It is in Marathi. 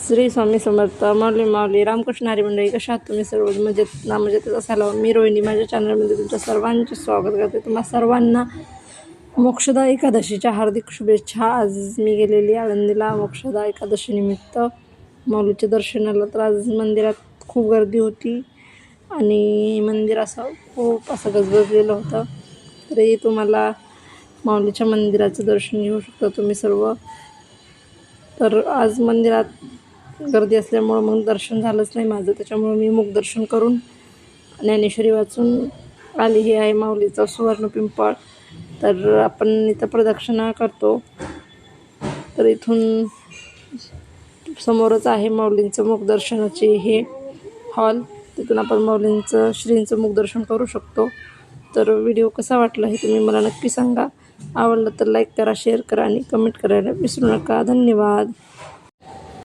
श्री स्वामी समर्थ. माऊली माऊली रामकृष्ण हरी मंडळी, कशा आहात तुम्ही सर्व? मजेत ना? मजेतच असायला. मी रोहिणी माझ्या चॅनलमध्ये तुमच्या सर्वांचे स्वागत करते. तुम्हा सर्वांना मोक्षदा एकादशीच्या हार्दिक शुभेच्छा. आज मी गेलेली आळंदीला मोक्षदा एकादशीनिमित्त माऊलीच्या दर्शनाला. तर आज मंदिरात खूप गर्दी होती आणि मंदिर असं खूप असं गजबजलेलं होतं. तरी तुम्हाला माऊलीच्या मंदिराचं दर्शन घेऊ शकता तुम्ही सर्व. तर आज मंदिरात गर्दी असल्यामुळं मग दर्शन झालंच नाही माझं. त्याच्यामुळं मी मुखदर्शन करून ज्ञानेश्वरी वाचून आली. हे आहे माऊलीचं सुवर्ण पिंपळ. तर आपण इथं प्रदक्षिणा करतो. तर इथून समोरच आहे माऊलींचं मुखदर्शनाचे हे हॉल. तिथून आपण माऊलींचं श्रींचं मुखदर्शन करू शकतो. तर व्हिडिओ कसा वाटला हे तुम्ही मला नक्की सांगा. आवडलं तर लाईक करा, शेअर करा आणि कमेंट करायला विसरू नका. धन्यवाद.